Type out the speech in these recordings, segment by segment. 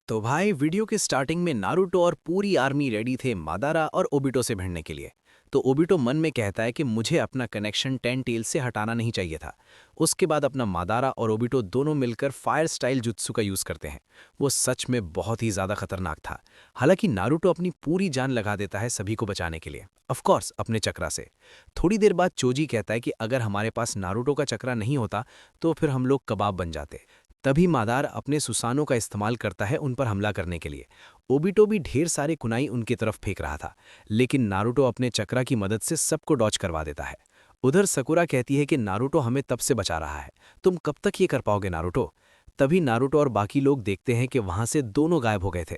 तो भाई वीडियो के स्टार्टिंग में नारुतो और पूरी आर्मी रेडी थे मादारा और ओबिटो से भिड़ने के लिए। तो ओबिटो मन में कहता है कि मुझे अपना कनेक्शन टेन टेल्स से हटाना नहीं चाहिए था। उसके बाद अपना मादारा और ओबिटो दोनों मिलकर फायर स्टाइल जुत्सु का यूज करते हैं। वो सच में बहुत ही ज्यादा खतरनाक था। हालांकि नारुतो अपनी पूरी जान लगा देता है सभी को बचाने के लिए, ऑफकोर्स अपने चक्रा से। थोड़ी देर बाद चोजी कहता है कि अगर हमारे पास नारुतो का चक्रा नहीं होता तो फिर हम लोग कबाब बन जाते। तभी मादार अपने सुसानों का इस्तेमाल करता है उन पर हमला करने के लिए। ओबिटो भी ढेर सारे कुनाई उनकी तरफ फेंक रहा था, लेकिन नारुतो अपने चक्रा की मदद से सबको डॉच करवा देता है। उधर सकुरा कहती है कि नारुतो हमें तब से बचा रहा है, तुम कब तक ये कर पाओगे नारुतो। तभी नारुतो और बाकी लोग देखते हैं कि वहां से दोनों गायब हो गए थे।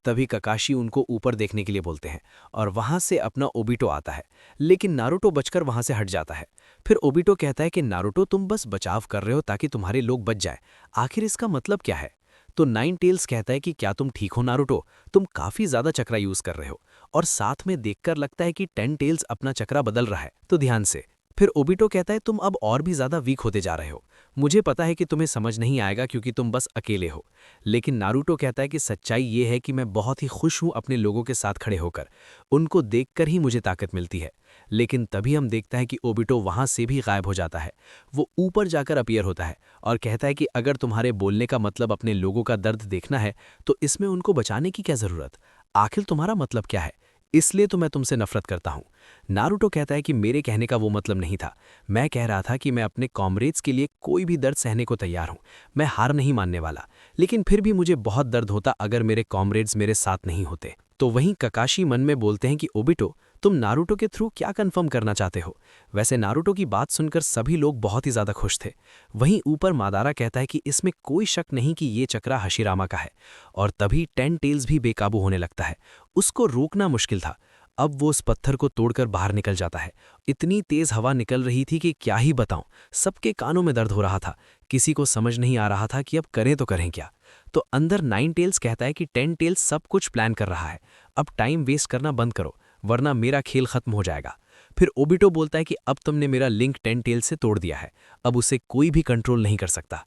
तभी ककाशी उनको ऊपर देखने के लिए बोलते हैं और वहां से अपना ओबिटो आता है, लेकिन नारुतो बचकर वहां से हट जाता है। फिर ओबिटो कहता है कि नारुतो तुम बस बचाव कर रहे हो ताकि तुम्हारे लोग बच जाए, आखिर इसका मतलब क्या है। तो नाइन टेल्स कहता है कि क्या तुम ठीक हो नारुतो, तुम काफी ज्यादा चक्रा यूज कर रहे हो। और साथ में देखकर लगता है कि टेन टेल्स अपना चक्रा बदल रहा है, तो ध्यान से। फिर ओबिटो कहता है तुम अब और भी ज्यादा वीक होते जा रहे हो। मुझे पता है कि तुम्हें समझ नहीं आएगा क्योंकि तुम बस अकेले हो। लेकिन नारुतो कहता है कि सच्चाई ये है कि मैं बहुत ही खुश हूं अपने लोगों के साथ खड़े होकर। उनको देखकर ही मुझे ताकत मिलती है। लेकिन तभी हम देखता है कि ओबिटो वहां से भी गायब हो जाता है। वो ऊपर जाकर अपीयर होता है और कहता है कि अगर तुम्हारे बोलने का मतलब अपने लोगों का दर्द देखना है तो इसमें उनको बचाने की क्या जरूरत, आखिर तुम्हारा मतलब क्या है, इसलिए तो मैं तुमसे नफरत करता हूं। नारुतो कहता है कि मेरे कहने का वो मतलब नहीं था। मैं कह रहा था कि मैं अपने कॉमरेड्स के लिए कोई भी दर्द सहने को तैयार हूं। मैं हार नहीं मानने वाला, लेकिन फिर भी मुझे बहुत दर्द होता अगर मेरे कॉमरेड्स मेरे साथ नहीं होते। तो वहीं ककाशी मन में बोलते हैं कि ओबिटो, तुम नारुतो के थ्रू क्या कंफर्म करना चाहते हो। वैसे नारुतो की बात सुनकर सभी लोग बहुत ही ज्यादा खुश थे। वहीं ऊपर मादारा कहता है कि इसमें कोई शक नहीं कि ये चक्रा हशिरामा का है। और तभी टेन टेल्स भी बेकाबू होने लगता है। उसको रोकना मुश्किल था। अब वो उस पत्थर को तोड़कर बाहर निकल जाता है। इतनी तेज हवा निकल रही थी कि क्या ही बताऊं, सबके कानों में दर्द हो रहा था। किसी को समझ नहीं आ रहा था कि अब करें तो करें क्या। तो अंदर नाइन टेल्स कहता है कि टेन टेल्स सब कुछ प्लान कर रहा है। अब टाइम वेस्ट करना बंद करो, वरना मेरा खेल खत्म हो जाएगा। फिर ओबिटो बोलता है कि अब तुमने मेरा लिंक टेन टेल्स से तोड़ दिया है, अब उसे कोई भी कंट्रोल नहीं कर सकता।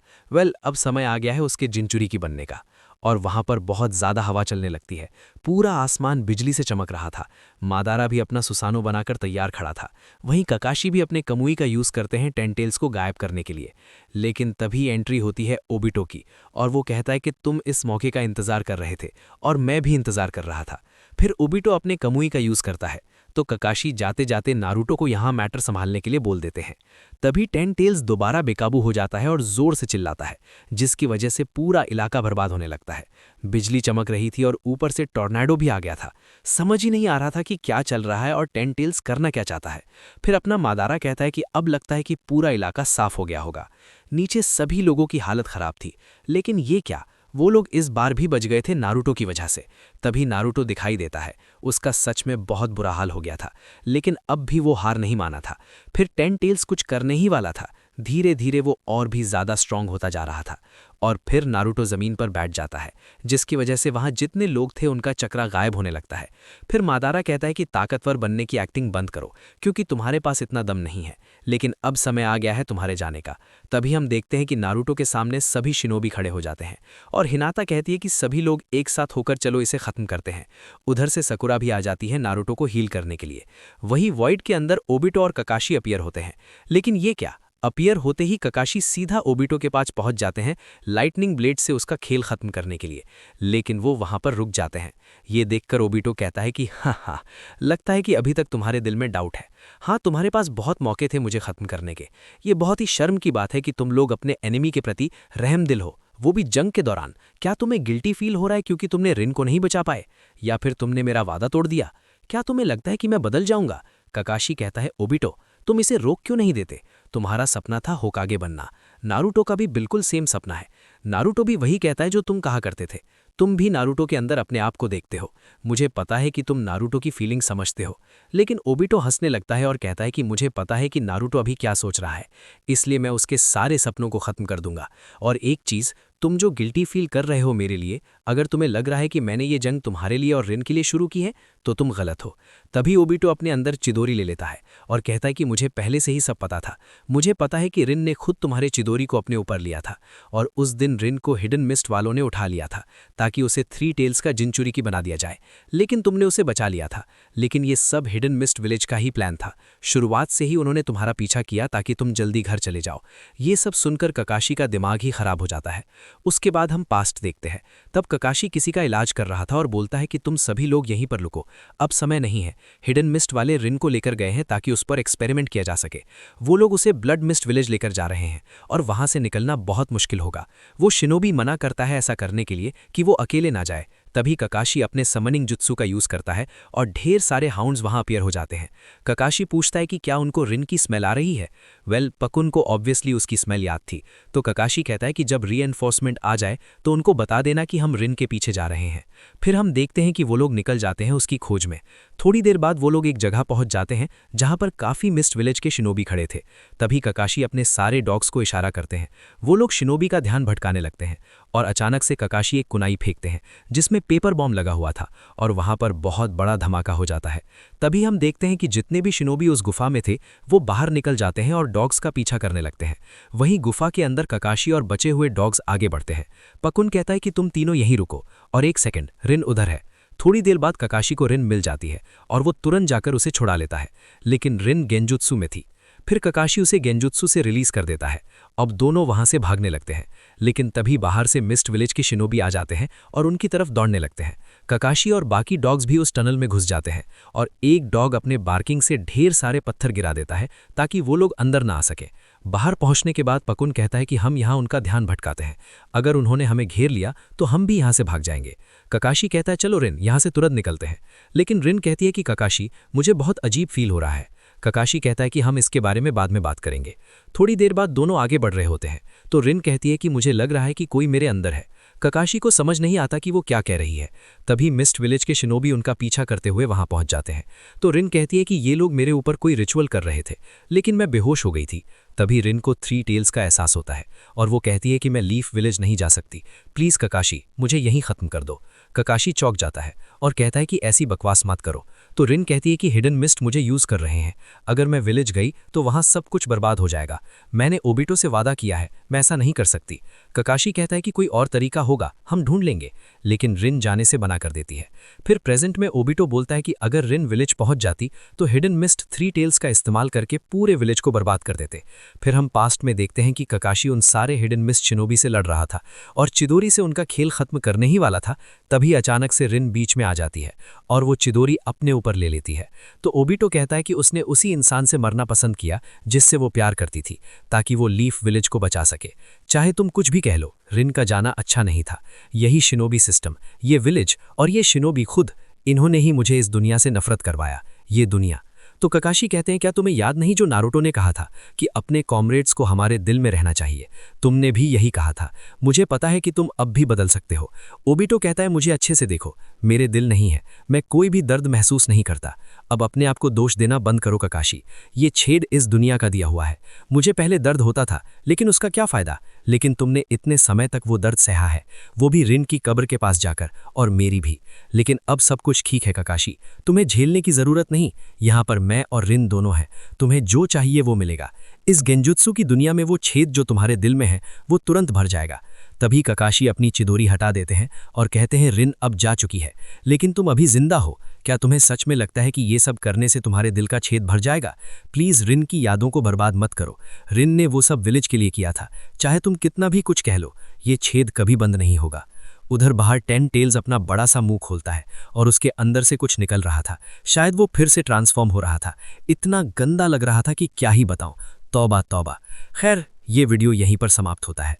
अब समय आ गया है उसके जिंचुरी की बनने का। और वहां पर बहुत ज्यादा हवा चलने लगती है। पूरा आसमान बिजली से चमक रहा था। मादारा भी अपना सुसानो बनाकर तैयार खड़ा था। वहीं ककाशी भी अपने कमुई का यूज करते हैं टेंटेल्स को गायब करने के लिए। लेकिन तभी एंट्री होती है ओबिटो की, और वो कहता है कि तुम इस मौके का इंतजार कर रहे थे और मैं भी इंतजार कर रहा था। फिर ओबिटो अपने कमुई का यूज करता है, तो ककाशी जाते जाते नारुतो को यहां मैटर संभालने के लिए बोल देते हैं। तभी टेन टेल्स दोबारा बेकाबू हो जाता है और जोर से चिल्लाता है, जिसकी वजह से पूरा इलाका बर्बाद होने लगता है। बिजली चमक रही थी और ऊपर से टॉर्नेडो भी आ गया था। समझ ही नहीं आ रहा था कि क्या चल रहा है और टेन टेल्स करना क्या चाहता है। फिर अपना मादारा कहता है कि अब लगता है कि पूरा इलाका साफ हो गया होगा। नीचे सभी लोगों की हालत खराब थी, लेकिन ये क्या, वो लोग इस बार भी बच गए थे नारुतो की वजह से। तभी नारुतो दिखाई देता है। उसका सच में बहुत बुरा हाल हो गया था, लेकिन अब भी वो हार नहीं माना था। फिर टेन टेल्स कुछ करने ही वाला था। धीरे धीरे वो और भी ज्यादा स्ट्रांग होता जा रहा था। और फिर नारुतो जमीन पर बैठ जाता है, जिसकी वजह से वहां जितने लोग थे उनका चक्रा गायब होने लगता है। फिर मादारा कहता है कि ताकतवर बनने की एक्टिंग बंद करो, क्योंकि तुम्हारे पास इतना दम नहीं है। लेकिन अब समय आ गया है तुम्हारे जाने का। तभी हम देखते हैं कि नारुतो के सामने सभी शिनोबी खड़े हो जाते हैं। और हिनाता कहती है कि सभी लोग एक साथ होकर चलो इसे खत्म करते हैं। उधर से सकुरा भी आ जाती है नारुतो को हील करने के लिए। वही वॉइड के अंदर ओबिटो और ककाशी अपीयर होते हैं। लेकिन ये क्या, अपीयर होते ही ककाशी सीधा ओबिटो के पास पहुंच जाते हैं लाइटनिंग ब्लेड से उसका खेल खत्म करने के लिए। लेकिन वो वहां पर रुक जाते हैं। ये देखकर ओबिटो कहता है कि हाँ, लगता है कि अभी तक तुम्हारे दिल में डाउट है। हाँ, तुम्हारे पास बहुत मौके थे मुझे खत्म करने के। ये बहुत ही शर्म की बात है कि तुम लोग अपने एनिमी के प्रति रहमदिल हो, वो भी जंग के दौरान। क्या तुम्हें गिल्टी फील हो रहा है क्योंकि तुमने रिन को नहीं बचा पाए, या फिर तुमने मेरा वादा तोड़ दिया? क्या तुम्हें लगता है कि मैं बदल जाऊंगा? ककाशी कहता है ओबिटो, तुम इसे रोक क्यों नहीं देते? तुम्हारा सपना था होकागे बनना। नारुतो का भी बिल्कुल सेम सपना है। नारुतो भी वही कहता है जो तुम कहा करते थे। तुम भी नारुतो के अंदर अपने आप को देखते हो। मुझे पता है कि तुम नारुतो की फीलिंग समझते हो। लेकिन ओबिटो हंसने लगता है और कहता है कि मुझे पता है कि नारुतो अभी क्या सोच रहा है, इसलिए मैं उसके सारे सपनों को खत्म कर दूंगा। और एक चीज, तुम जो गिल्टी फील कर रहे हो मेरे लिए, अगर तुम्हें लग रहा है कि मैंने ये जंग तुम्हारे लिए और रिन के लिए शुरू की है तो तुम गलत हो। तभी ओबिटो अपने अंदर चिदोरी ले लेता है और कहता है कि मुझे पहले से ही सब पता था। मुझे पता है कि रिन ने खुद तुम्हारे चिदोरी को अपने ऊपर लिया था और उस दिन रिन को हिडन मिस्ट वालों ने उठा लिया था ताकि उसे 3 टेल्स का जिनचुरी की बना दिया जाए, लेकिन तुमने उसे बचा लिया था। लेकिन ये सब हिडन मिस्ट विलेज का ही प्लान था। शुरुआत से ही उन्होंने तुम्हारा पीछा किया ताकि तुम जल्दी घर चले जाओ। ये सब सुनकर ककाशी का दिमाग ही खराब हो जाता है। उसके बाद हम पास्ट देखते हैं। तब ककाशी किसी का इलाज कर रहा था और बोलता है कि तुम सभी लोग यहीं पर लुको, अब समय नहीं है। हिडन मिस्ट वाले रिन को लेकर गए हैं ताकि उस पर एक्सपेरिमेंट किया जा सके। वो लोग उसे ब्लड मिस्ट विलेज लेकर जा रहे हैं और वहां से निकलना बहुत मुश्किल होगा। वो शिनोबी मना करता है ऐसा करने के लिए कि वो अकेले ना जाए। तभी ककाशी अपने समनिंग जुत्सु का यूज करता है और ढेर सारे हाउंड्स वहां अपीयर हो जाते हैं। ककाशी पूछता है कि क्या उनको रिन की स्मेल आ रही है। पकुन को ऑब्वियसली उसकी स्मेल याद थी, तो ककाशी कहता है कि जब रीएनफोर्समेंट आ जाए तो उनको बता देना कि हम रिन के पीछे जा रहे हैं। फिर हम देखते हैं कि वो लोग निकल जाते हैं उसकी खोज में। थोड़ी देर बाद वो लोग एक जगह पहुंच जाते हैं जहां पर काफी मिस्ट विलेज के शिनोबी खड़े थे। तभी ककाशी अपने सारे डॉग्स को इशारा करते हैं। वो लोग शिनोबी का ध्यान भटकाने लगते हैं और अचानक से ककाशी एक कुनाई फेंकते हैं जिसमें पेपर बॉम्ब लगा हुआ था और वहां पर बहुत बड़ा धमाका हो जाता है। तभी हम देखते हैं कि जितने भी शिनोबी उस गुफा में थे वो बाहर निकल जाते हैं और डॉग्स का पीछा करने लगते हैं। वहीं गुफा के अंदर ककाशी और बचे हुए डॉग्स आगे बढ़ते हैं। पकुन कहता है कि तुम तीनों यहीं रुको और एक सेकंड, रिन उधर है। थोड़ी देर बाद ककाशी को रिन मिल जाती है और वो तुरंत जाकर उसे छुड़ा लेता है, लेकिन रिन गेंजुत्सु में थी। फिर ककाशी उसे गेंजुत्सु से रिलीज कर देता है। अब दोनों वहां से भागने लगते हैं, लेकिन तभी बाहर से मिस्ट विलेज के शिनोबी आ जाते हैं और उनकी तरफ दौड़ने लगते हैं। ककाशी और बाकी डॉग्स भी उस टनल में घुस जाते हैं और एक डॉग अपने बार्किंग से ढेर सारे पत्थर गिरा देता है ताकि वो लोग अंदर ना आ सके। बाहर पहुंचने के बाद पकुन कहता है कि हम यहाँ उनका ध्यान भटकाते हैं, अगर उन्होंने हमें घेर लिया तो हम भी यहाँ से भाग जाएंगे। ककाशी कहता है चलो रिन, यहाँ से तुरंत निकलते हैं, लेकिन रिन कहती है कि ककाशी मुझे बहुत अजीब फील हो रहा है। ककाशी कहता है कि हम इसके बारे में बाद में बात करेंगे। थोड़ी देर बाद दोनों आगे बढ़ रहे होते हैं तो रिन कहती है कि मुझे लग रहा है कि कोई मेरे अंदर है। ककाशी को समझ नहीं आता कि वो क्या कह रही है। तभी मिस्ट विलेज के शिनोबी उनका पीछा करते हुए वहां पहुंच जाते हैं तो रिन कहती है कि ये लोग मेरे ऊपर कोई रिचुअल कर रहे थे, लेकिन मैं बेहोश हो गई थी। तभी रिन को 3 टेल्स का एहसास होता है और वो कहती है कि मैं लीफ विलेज नहीं जा सकती, प्लीज ककाशी मुझे यहीं खत्म कर दो। ककाशी चौंक जाता है और कहता है कि ऐसी बकवास मत करो। तो रिन कहती है कि हिडन मिस्ट मुझे यूज कर रहे हैं, अगर मैं विलेज गई तो वहां सब कुछ बर्बाद हो जाएगा। मैंने ओबिटो से वादा किया है, मैं ऐसा नहीं कर सकती। ककाशी कहता है कि कोई और तरीका होगा, हम ढूंढ लेंगे, लेकिन रिन जाने से मना कर देती है। फिर प्रेजेंट में ओबिटो बोलता है कि अगर रिन विलेज पहुंच जाती तो हिडन मिस्ट 3 टेल्स का इस्तेमाल करके पूरे विलेज को बर्बाद कर देते। फिर हम पास्ट में देखते हैं कि ककाशी उन सारे हिडन मिस्ट शिनोबी से लड़ रहा था और चिदोरी से उनका खेल खत्म करने ही वाला था। तभी अचानक से रिन बीच में आ जाती है और वो चिदोरी अपने ऊपर ले लेती है। तो ओबिटो कहता है कि उसने उसी इंसान से मरना पसंद किया जिससे वो प्यार करती थी, ताकि वो लीफ विलेज को बचा सके। चाहे तुम कुछ भी कह लो, रिन का जाना अच्छा नहीं था। यही शिनोबी सिस्टम, ये विलेज और ये शिनोबी खुद, इन्होंने ही मुझे इस दुनिया से नफरत करवाया, ये दुनिया। तो ककाशी कहते हैं क्या तुम्हें याद नहीं जो नारुतो ने कहा था कि अपने कॉमरेड्स को हमारे दिल में रहना चाहिए, तुमने भी यही कहा था। मुझे पता है कि तुम अब भी बदल सकते हो। ओबिटो कहता है मुझे अच्छे से देखो, मेरे दिल नहीं है, मैं कोई भी दर्द महसूस नहीं करता। अब अपने आप को दोष देना बंद करो ककाशी, ये छेद इस दुनिया का दिया हुआ है। मुझे पहले दर्द होता था, लेकिन उसका क्या फायदा, लेकिन तुमने इतने समय तक वो दर्द सहा है, वो भी रिन की कब्र के पास जाकर, और मेरी भी। लेकिन अब सब कुछ ठीक है ककाशी, तुम्हें झेलने की जरूरत नहीं, यहाँ पर मैं और रिन दोनों हैं, तुम्हें जो चाहिए वो मिलेगा। इस गेंजुत्सु की दुनिया में वो छेद जो तुम्हारे दिल में है वो तुरंत भर जाएगा। तभी ककाशी अपनी चिदोरी हटा देते हैं और कहते हैं रिन अब जा चुकी है, लेकिन तुम अभी जिंदा हो, क्या तुम्हें सच में लगता है कि ये सब करने से तुम्हारे दिल का छेद भर जाएगा? प्लीज रिन की यादों को बर्बाद मत करो, रिन ने वो सब विलेज के लिए किया था, चाहे तुम कितना भी कुछ कह लो, ये छेद कभी बंद नहीं होगा। उधर बाहर 10 टेल्स अपना बड़ा सा मुंह खोलता है और उसके अंदर से कुछ निकल रहा था, शायद वो फिर से ट्रांसफॉर्म हो रहा था। इतना गंदा लग रहा था कि क्या ही बताऊं, तौबा तौबा। खैर, ये वीडियो यहीं पर समाप्त होता है।